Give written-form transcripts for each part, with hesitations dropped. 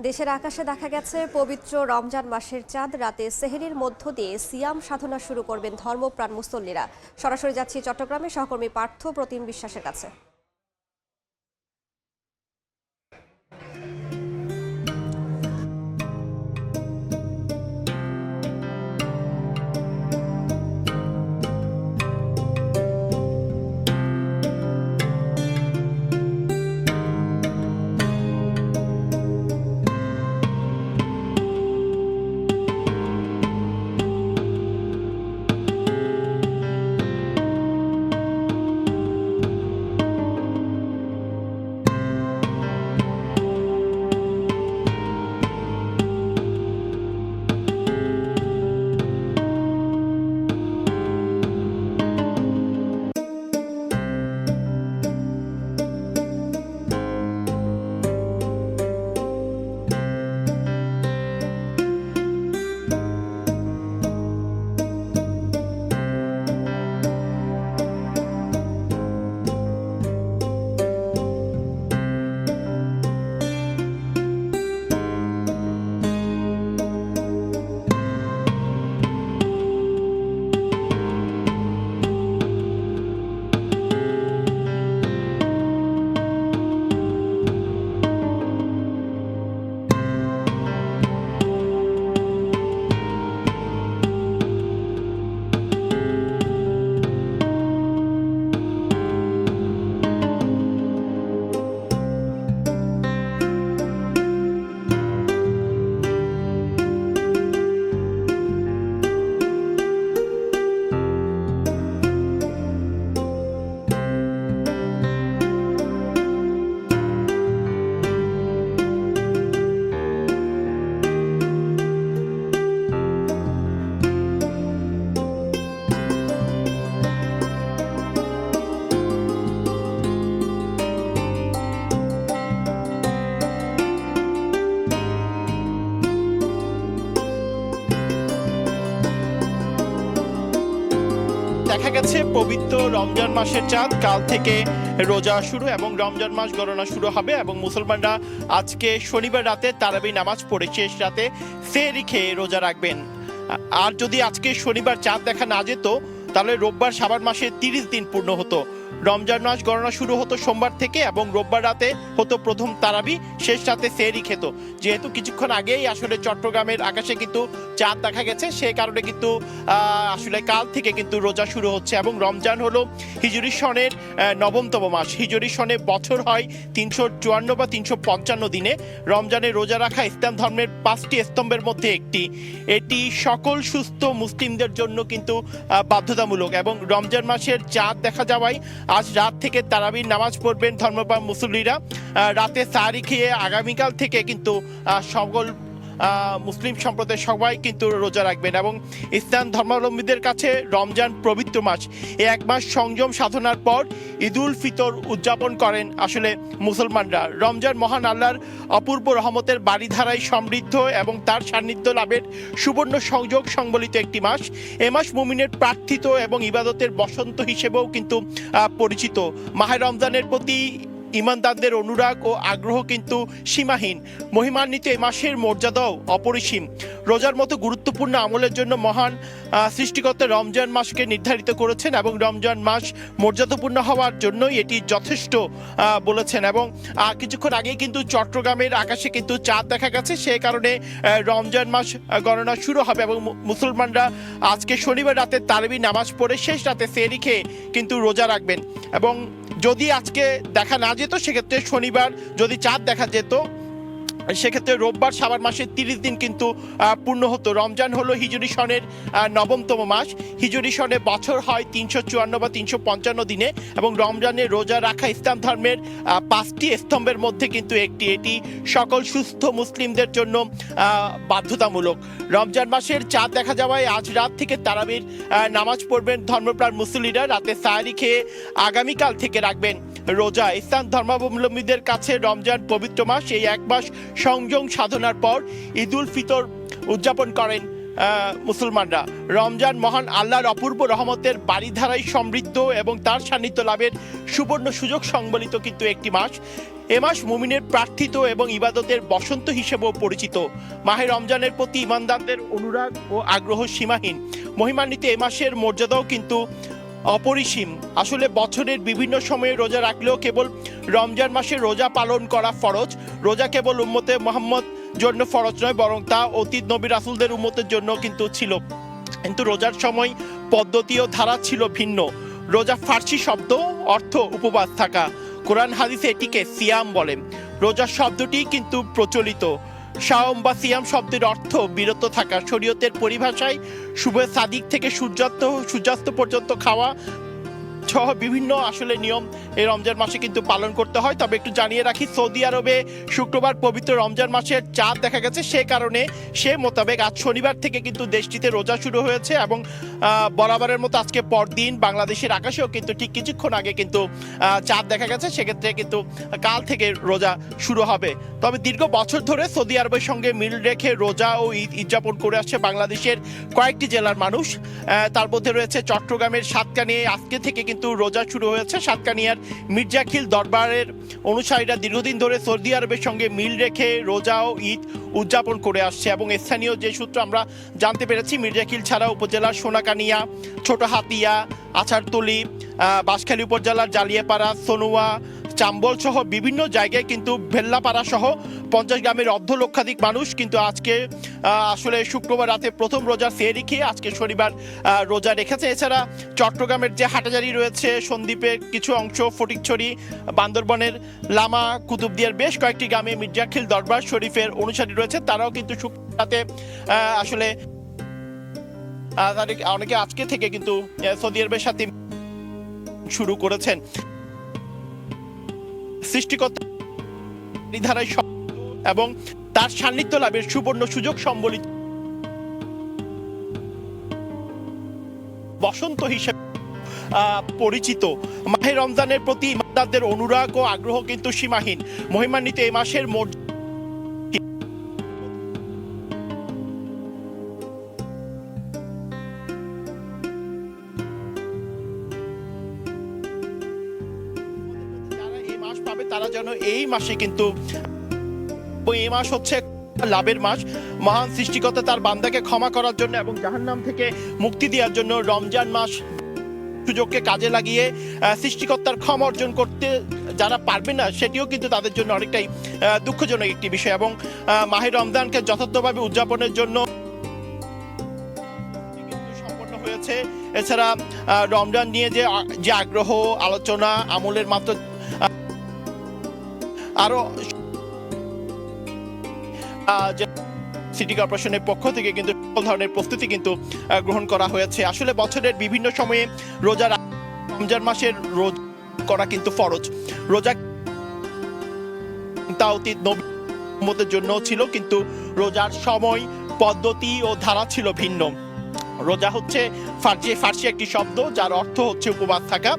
দেশের আকাশে দেখা গেছে পবিত্র রমজান মাসের চাঁদ। রাতে সেহরির মধ্য দিয়ে সিয়াম সাধনা শুরু করবেন ধর্মপ্রাণ মুসল্লিরা। সরাসরি যাচ্ছি চট্টগ্রামে সহকর্মী পার্থ প্রতিম বিশ্বাসের কাছে। দেখা গেছে পবিত্র রমজান মাসের চাঁদ, কাল থেকে রোজা শুরু এবং রমজান মাস গণনা শুরু হবে এবং মুসলমানরা আজকে শনিবার রাতে তারাবি নামাজ পড়ে শেষ রাতে সেহরি খেয়ে রোজা রাখবেন। আর যদি আজকে শনিবার চাঁদ দেখা না যেত তাহলে রোববার শাবান মাসের 30 দিন পূর্ণ হতো। রমজান মাস গণনা শুরু হতো সোমবার থেকে এবং রোববার রাতে হতো প্রথম তারাবি, শেষ রাতে সেহরি খেত। যেহেতু কিছুক্ষণ আগেই আসলে চট্টগ্রামের আকাশে কিন্তু চাঁদ দেখা গেছে, সেই কারণে কিন্তু আসলে কাল থেকে কিন্তু রোজা শুরু হচ্ছে এবং রমজান হলো হিজরি সনের নবমতম মাস। হিজরি সনে বছর হয় 354 বা 355 দিনে। রমজানে রোজা রাখা ইসলাম ধর্মের 5টি স্তম্ভের মধ্যে একটি। এটি সকল সুস্থ মুসলিমদের জন্য কিন্তু বাধ্যতামূলক এবং রমজান মাসের চাঁদ দেখা যাওয়ায় আজ রাত থেকে তারাবির নামাজ পড়বেন ধর্মপ্রাণ মুসল্লিরা। রাতে সাহরি খেয়ে আগামীকাল থেকে কিন্তু সকল মুসলিম সম্প্রদায়ের সবাই কিন্তু রোজা রাখবেন এবং ইসলাম ধর্মাবলম্বীদের কাছে রমজান পবিত্র মাস। এই এক মাস সংযম সাধনার পর ঈদুল ফিতর উদযাপন করেন আসলে মুসলমানরা। রমজান মহান আল্লাহর অপূর্ব রহমতের বাড়িধারায় সমৃদ্ধ এবং তার সান্নিধ্য লাভের সুবর্ণ সংযোগ সংবলিত একটি মাস। এ মাস মুমিনের প্রার্থিত এবং ইবাদতের বসন্ত হিসেবেও কিন্তু পরিচিত। মাহে রমজানের প্রতি ইমানদারদের অনুরাগ ও আগ্রহ কিন্তু সীমাহীন। মহিমান্বিত এই মাসের মর্যাদাও অপরিসীম। রোজার মতো গুরুত্বপূর্ণ আমলের জন্য মহান সৃষ্টিকর্তা রমজান মাসকে নির্ধারিত করেছেন এবং রমজান মাস মর্যাদাপূর্ণ হওয়ার জন্যই এটি যথেষ্ট বলেছেন। এবং কিছুক্ষণ আগেই কিন্তু চট্টগ্রামের আকাশে কিন্তু চাঁদ দেখা গেছে, সেই কারণে রমজান মাস গণনা শুরু হবে এবং মুসলমানরা আজকে শনিবার রাতে তারাবি নামাজ পড়ে শেষ রাতে সেহরি খেয়ে কিন্তু রোজা রাখবেন। এবং যদি আজকে দেখা না যেত সেক্ষেত্রে শনিবার যদি চাঁদ দেখা যেত সেক্ষেত্রে রোববার শাবান মাসের 30 দিন কিন্তু পূর্ণ হতো। রমজান হলো হিজরি সনের নবমতম মাস। হিজরি সনে বছর হয় 354 বা 355 দিনে এবং রমজানে রোজা রাখা ইসলাম ধর্মের 5টি স্তম্ভের মধ্যে কিন্তু একটি। এটি সকল সুস্থ মুসলিমদের জন্য বাধ্যতামূলক। রমজান মাসের চাঁদ দেখা যাওয়ায় আজ রাত থেকে তারাবির নামাজ পড়বেন ধর্মপ্রাণ মুসল্লিরা। রাতে সাহরি খেয়ে আগামীকাল থেকে রাখবেন রোজা। ইসলাম ধর্মাবলম্বীদের কাছে রমজান পবিত্র মাস। এই এক মাস সংযম সাধনার পর ঈদুল ফিতর উদযাপন করেন মুসলমানরা। রমজান মহান আল্লাহর অপূর্ব রহমতের বাড়িধারায় সমৃদ্ধ এবং তার সান্নিধ্য লাভের সুবর্ণ সুযোগ সংবলিত কিন্তু একটি মাস। এ মাস মুমিনের প্রার্থিত এবং ইবাদতের বসন্ত হিসেবেও পরিচিত। মাহে রমজানের প্রতি ইমানদারদের অনুরাগ ও আগ্রহ সীমাহীন। মহিমান্বিত এ মাসের মর্যাদাও কিন্তু অপরিসীম। আসলে বছরের বিভিন্ন সময়ে রোজা রাখলেও কেবল রমজান মাসে রোজা পালন করা ফরজ। রোজা কেবল উম্মতে মুহাম্মদ জন্য ফরজ নয়, বরং তা অতীত নবী রাসূলদের উম্মতের জন্য কিন্তু ছিল। কিন্তু রোজার সময় পদ্ধতি ও ধারা ছিল ভিন্ন। রোজা ফার্সি শব্দ, অর্থ উপবাস থাকা। কোরআন হাদিসে এটিকে সিয়াম বলে। রোজা শব্দটি কিন্তু প্রচলিত। শাওম বা সিয়াম শব্দের অর্থ বিরত থাকা। শরীয়তের পরিভাষায় শুভ সাদিক থেকে সূর্যাস্ত পর্যন্ত খাওয়া সহ বিভিন্ন আসলে নিয়ম এই রমজান মাসে কিন্তু পালন করতে হয়। তবে একটু জানিয়ে রাখি, সৌদি আরবে শুক্রবার পবিত্র রমজান মাসের চাঁদ দেখা গেছে। সে কারণে সে মোতাবেক আজ শনিবার থেকে কিন্তু দেশটিতে রোজা শুরু হয়েছে এবং বরাবরের মতো আজকে পরদিন বাংলাদেশের আকাশেও কিন্তু ঠিক কিছুক্ষণ আগে কিন্তু চাঁদ দেখা গেছে। সেক্ষেত্রে কিন্তু কাল থেকে রোজা শুরু হবে। তবে দীর্ঘ বছর ধরে সৌদি আরবের সঙ্গে মিল রেখে রোজা ও ঈদ উদযাপন করে আসছে বাংলাদেশের কয়েকটি জেলার মানুষ। তার মধ্যে রয়েছে চট্টগ্রামের সাতকানিয়ায় আজকে থেকে কিন্তু রোজা শুরু হয়েছে। সাতকানিয়ার মির্জাখিল দরবারের অনুসারীরা দীর্ঘদিন ধরে সৌদি আরবের সঙ্গে মিল রেখে রোজা ও ঈদ উদযাপন করে আসছে এবং স্থানীয় যে সূত্র আমরা জানতে পেরেছি, মির্জাখিল ছাড়া উপজেলার সোনাকানিয়া, ছোট হাতিয়া, আছাড়তলি, বাঁশখালী উপজেলার জালিয়াপাড়া, সনুয়া, চাম্বল সহ বিভিন্ন জায়গায় কিন্তু ভেল্লাপাড়া সহ 50 গ্রামের অর্ধলক্ষাধিক মানুষ কিন্তু আজকে আসলে শুক্রবার রাতে প্রথম রোজা সেহরি খেয়ে আজকে শনিবার রোজা রেখেছে। এছাড়া চট্টগ্রামের যে হাটাজারি রয়েছে, সন্দ্বীপের কিছু অংশ, ফটিকছড়ি, বান্দরবনের লামা, কুতুবদিয়ার বেশ কয়েকটি গ্রামে মির্জাখিল দরবার শরীফের অনুসারী রয়েছে। তারাও কিন্তু শুক্রবার রাতে আসলে অনেকে আজকে থেকে কিন্তু সৌদি আরবের সাথে শুরু করেছেন। সৃষ্টিকর্তা ধারায় এবং তার সান্নিধ্য লাভের সুবর্ণ সুযোগ সম্বলিত বসন্ত হিসেবে পরিচিত। মাহে রমজানের প্রতি ইমানদারদের অনুরাগ ও আগ্রহ কিন্তু সীমাহীন। মহিমান্বিত এই মাসের পাবে তারা যেন এই মাসে কিন্তু, এই মাস হচ্ছে লাভের মাস। মহান সৃষ্টিকর্তা তার বান্দাকে ক্ষমা করার জন্য এবং জাহান্নাম থেকে মুক্তি দেওয়ার জন্য রমজান মাস সুযোগকে কাজে লাগিয়ে সৃষ্টিকর্তার ক্ষমা অর্জন করতে যারা পারবে না, সেটিও কিন্তু তাদের জন্য অনেকটাই দুঃখজনক একটি বিষয়। এবং মাহে রমজানকে যথার্থভাবে উদযাপনের জন্য সম্পন্ন হয়েছে। এছাড়া রমজান নিয়ে যে আগ্রহ, আলোচনা, আমলের মাত্র আরো সিটি কর্পোরেশনের পক্ষ থেকে কিন্তু সকল ধরনের প্রস্তুতি কিন্তু গ্রহণ করা হয়েছে। আসলে বছরের বিভিন্ন সময়ে রমজান মাসের রোজা করা কিন্তু ফরজ। রোজা তা অতীত নবীদের জন্য ছিল, কিন্তু রোজার সময়, পদ্ধতি ও ধারা ছিল ভিন্ন। রোজা হচ্ছে ফার্সি একটি শব্দ যার অর্থ হচ্ছে উপবাস থাকা।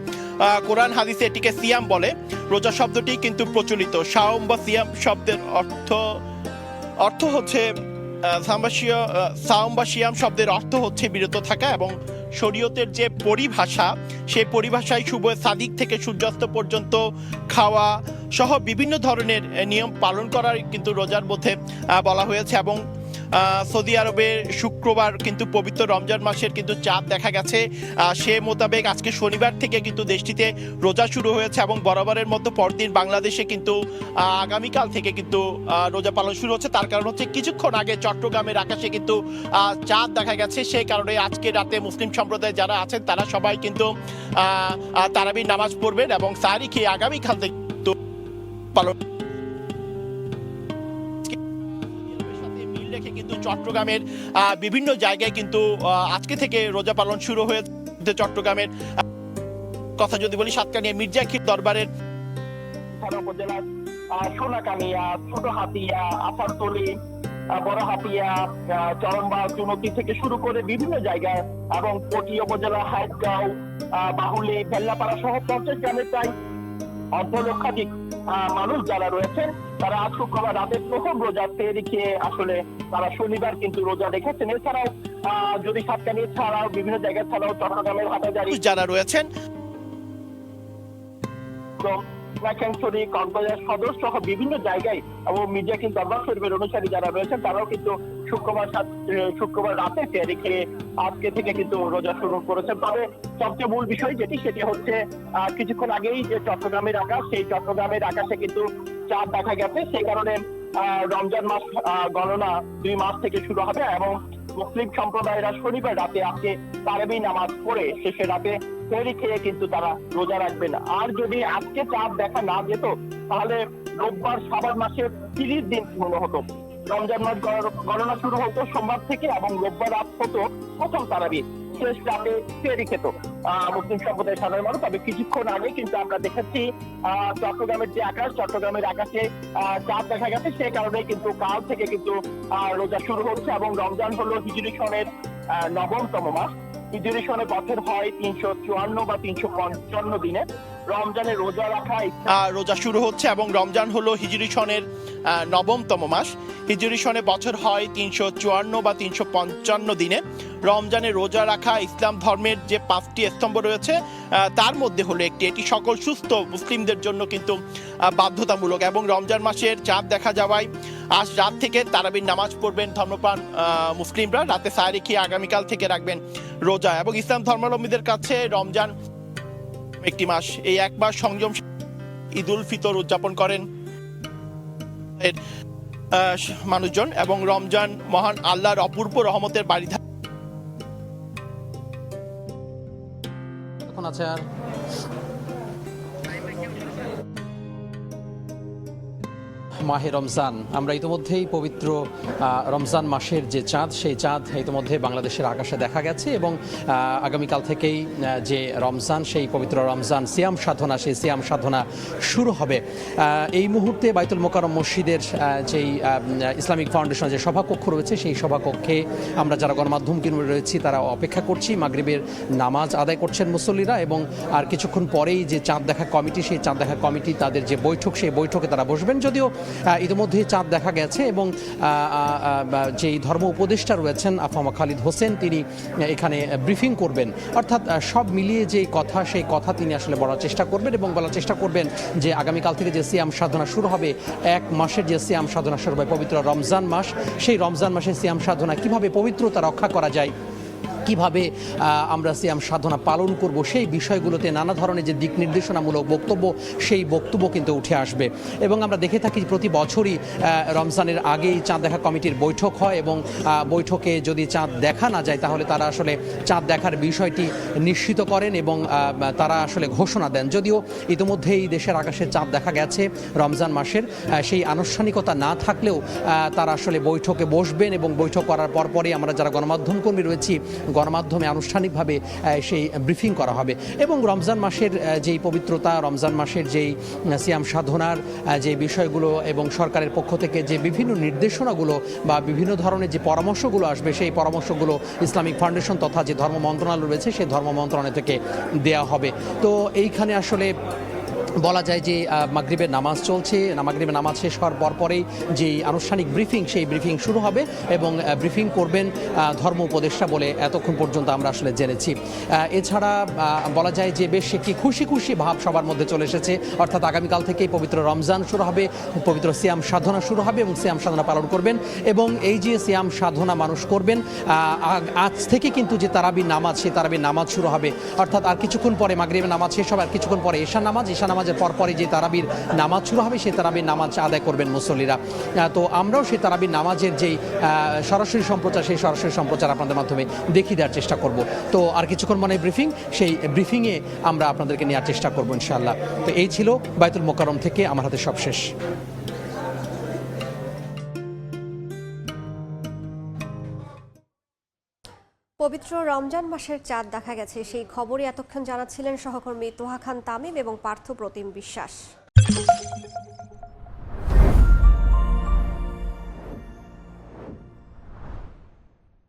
কোরআন হাদিসে এটিকে সিয়াম বলে। রোজা শব্দটি কিন্তু প্রচলিত। শাওম বা সিয়াম শব্দের অর্থ হচ্ছে সাওম বা সিয়াম শব্দের অর্থ হচ্ছে বিরত থাকা এবং শরীয়তের যে পরিভাষা, সেই পরিভাষায় শুভ সাদিক থেকে সূর্যাস্ত পর্যন্ত খাওয়া সহ বিভিন্ন ধরনের নিয়ম পালন করার কিন্তু রোজার মধ্যে বলা হয়েছে। এবং সৌদি আরবের শুক্রবার কিন্তু পবিত্র রমজান মাসের কিন্তু চাঁদ দেখা গেছে। সে মোতাবেক আজকে শনিবার থেকে কিন্তু দেশটিতে রোজা শুরু হয়েছে এবং বরাবরের মতো পরদিন বাংলাদেশে কিন্তু আগামীকাল থেকে কিন্তু রোজা পালন শুরু হচ্ছে। তার কারণ হচ্ছে কিছুক্ষণ আগে চট্টগ্রামের আকাশে কিন্তু চাঁদ দেখা গেছে। সেই কারণে আজকে রাতে মুসলিম সম্প্রদায় যারা আছেন তারা সবাই কিন্তু তারাবির নামাজ পড়বেন এবং সাহরি খেয়ে আগামীকাল থেকে কিন্তু পালন রেখে কিন্তু চট্টগ্রামের বিভিন্ন জায়গায় কিন্তু আজকে থেকে রোজা পালন শুরু হয়েছে। চট্টগ্রামের কথা যদি বলি, সাতকানিয়া মির্জাখিল দরবারের উপজেলার সোনাকানিয়া, ছোট হাতিয়া, আছাড়তলি, বড় হাতিয়া, চরমবাগ, চুনতি থেকে শুরু করে বিভিন্ন জায়গায় এবং পটি উপজেলা হাইটগাঁও, বাহুলি, ভেল্লাপাড়া সহ 50 গ্রামের প্রায় অর্ধলক্ষাধিক মানুষ যারা রয়েছেন তারা আজ শুক্রবার রাতে প্রথম রোজা সেহরি খেয়ে আসলে তারা শনিবার কিন্তু রোজা রেখেছেন। এছাড়াও যদি সাতকানিয়া ছাড়াও বিভিন্ন জায়গায় ছাড়াও চট্টগ্রামের হাটাজারি যারা রয়েছেন নাখাংছড়ি কক্সবাজার সদর সহ বিভিন্ন জায়গায় এবং মির্জা কিং দরবার শরীফের অনুসারী যারা রয়েছেন তারাও কিন্তু শুক্রবার রাতে ফেরি খেয়ে আজকে থেকে কিন্তু রোজা শুরু করেছেন। তবে সবচেয়ে মূল বিষয় সেটি হচ্ছে কিছুক্ষণ আগেই যে চট্টগ্রামের আকাশ, সেই চট্টগ্রামের আকাশে কিন্তু চাঁদ দেখা গেছে। সেই কারণে রমজান মাস গণনা 2 মাস থেকে শুরু হবে এবং মুসলিম সম্প্রদায়েরা শনিবার রাতে আজকে তারাবি নামাজ পড়ে শেষে রাতে ফেরি খেয়ে কিন্তু তারা রোজা রাখবেন। আর যদি আজকে চাঁদ দেখা না যেত তাহলে রোববার শাবান মাসের 30 দিন পূর্ণ হতো। রমজান মাস গণনা শুরু হতো সোমবার থেকে এবং রোববার রাত হতো প্রথম তারাবি, শেষ রাতে ফেরি খেত মুসলিম সম্প্রদায়ের সাধারণ মানুষ। তবে কিছুক্ষণ আগে কিন্তু আমরা দেখেছি চট্টগ্রামের আকাশে চাঁদ দেখা গেছে। সেই কারণে কিন্তু কাল থেকে কিন্তু রোজা শুরু হচ্ছে এবং রমজান হলো হিজরি সনের 9তম মাস। হিজরি সনে বছর হয় 354 বা 355 দিনে। রমজানের রোজা শুরু হচ্ছে এবং রমজান হলো হিজরি সনের 9তম মাস। হিজরি সনে বছর হয় 354 বা 355 দিনে। রমজানের রোজা রাখা ইসলাম ধর্মের যে 5টি স্তম্ভ রয়েছে তার মধ্যে হলো একটি, এটি সকল সুস্থ মুসলিমদের জন্য কিন্তু বাধ্যতামূলক। এবং রমজান মাসের চাঁদ দেখা যাওয়ায় আজ রাত থেকে তারাবির নামাজ পড়বেন ধর্মপ্রাণ মুসলিমরা। রাতে সায়রি খেয়ে আগামীকাল থেকে রাখবেন রোজা। এবং ইসলাম ধর্মাবলম্বীদের কাছে রমজান একটি মাস, এই এক মাস সংযম ঈদ উল ফিতর উদযাপন করেন মানুষজন। এবং রমজান মহান আল্লাহর অপূর্ব রহমতের বাড়ি আছে। আর মাহে রমজান, আমরা ইতিমধ্যেই পবিত্র রমজান মাসের যে চাঁদ, সেই চাঁদ ইতিমধ্যে বাংলাদেশের আকাশে দেখা গেছে এবং আগামীকাল থেকেই যে রমজান, সেই পবিত্র রমজান সিয়াম সাধনা, সেই সিয়াম সাধনা শুরু হবে। এই মুহূর্তে বাইতুল মোকাররম মসজিদের যেই ইসলামিক ফাউন্ডেশনের যে সভাকক্ষ রয়েছে, সেই সভাকক্ষে আমরা যারা গণমাধ্যম কেন্দ্রে রয়েছি তারা অপেক্ষা করছি। মাগরিবের নামাজ আদায় করছেন মুসল্লিরা এবং আর কিছুক্ষণ পরেই যে চাঁদ দেখা কমিটি, সেই চাঁদ দেখা কমিটি তাদের যে বৈঠক, সেই বৈঠকে তারা বসবেন। যদিও ইতিমধ্যে চাঁদ দেখা গেছে এবং যেই ধর্ম উপদেষ্টা রয়েছেন আফামা খালিদ হোসেন, তিনি এখানে ব্রিফিং করবেন। অর্থাৎ সব মিলিয়ে যে কথা, সেই কথা তিনি আসলে বলার চেষ্টা করবেন এবং বলার চেষ্টা করবেন যে আগামীকাল থেকে যে সিয়াম সাধনা শুরু হবে, এক মাসের যে সিয়াম সাধনা শুরু হবে পবিত্র রমজান মাস, সেই রমজান মাসের সিয়াম সাধনা কিভাবে পবিত্রতা রক্ষা করা যায়, কিভাবে আমরা সিয়াম সাধনা পালন করব, সেই বিষয়গুলোতে নানা ধরনের যে দিক নির্দেশনামূলক বক্তব্য, সেই বক্তব্য কিন্তু উঠে আসবে। এবং আমরা দেখে থাকি প্রতি বছরই রমজানের আগেই চাঁদ দেখা কমিটির বৈঠক হয় এবং বৈঠকে যদি চাঁদ দেখা না যায় তাহলে তারা আসলে চাঁদ দেখার বিষয়টি নিশ্চিত করেন এবং তারা আসলে ঘোষণা দেন। যদিও ইতিমধ্যেই দেশের আকাশে চাঁদ দেখা গেছে রমজান মাসের, সেই আনুষ্ঠানিকতা না থাকলেও তারা আসলে বৈঠকে বসবেন এবং বৈঠক করার পরপরই আমরা যারা গণমাধ্যম কর্মী রয়েছি, গণমাধ্যমে আনুষ্ঠানিকভাবে সেই ব্রিফিং করা হবে। এবং রমজান মাসের যেই পবিত্রতা, রমজান মাসের যেই সিয়াম সাধনার যে বিষয়গুলো এবং সরকারের পক্ষ থেকে যে বিভিন্ন নির্দেশনাগুলো বা বিভিন্ন ধরনের যে পরামর্শগুলো আসবে, সেই পরামর্শগুলো ইসলামিক ফাউন্ডেশন তথা যে ধর্ম মন্ত্রণালয় রয়েছে সেই ধর্ম মন্ত্রণালয় থেকে দেয়া হবে। তো এইখানে আসলে বলা যায় যে মাগরিবের নামাজ চলছে, মাগরিবের নামাজ শেষ হওয়ার পরেই যে আনুষ্ঠানিক ব্রিফিং, সেই ব্রিফিং শুরু হবে এবং ব্রিফিং করবেন ধর্ম উপদেষ্টা বলে এতক্ষণ পর্যন্ত আমরা আসলে জেনেছি। এছাড়া বলা যায় যে বেশ একটি খুশি খুশি ভাব সবার মধ্যে চলে এসেছে। অর্থাৎ আগামীকাল থেকেই পবিত্র রমজান শুরু হবে, পবিত্র সিয়াম সাধনা শুরু হবে এবং সিয়াম সাধনা পালন করবেন। এবং এই যে সিয়াম সাধনা মানুষ করবেন, আজ থেকে কিন্তু যে তারাবির নামাজ, সেই তারাবির নামাজ শুরু হবে। অর্থাৎ আর কিছুক্ষণ পরে মাগরিবের নামাজ শেষ হবে, আর কিছুক্ষণ পরে ঈশা নামাজের পরপরই যে তারাবির নামাজ শুরু হবে, সেই তারাবির নামাজ আদায় করবেন মুসল্লিরা। তো আমরাও সেই তারাবির নামাজের যেই সরাসরি সম্প্রচার, সেই সরাসরি সম্প্রচার আপনাদের মাধ্যমে দেখিয়ে দেওয়ার চেষ্টা করব। তো আর কিছুক্ষণ মানে ব্রিফিং, সেই ব্রিফিংয়ে আমরা আপনাদেরকে নেওয়ার চেষ্টা করবো ইনশাআল্লাহ। তো এই ছিল বাইতুল মোকাররম থেকে আমার হাতে সব শেষ। পবিত্র রমজান মাসের চাঁদ দেখা গেছে, সেই খবরই এতক্ষণ জানাচ্ছিলেন সহকর্মী তোহা খান তামিম এবং পার্থ প্রতিম বিশ্বাস।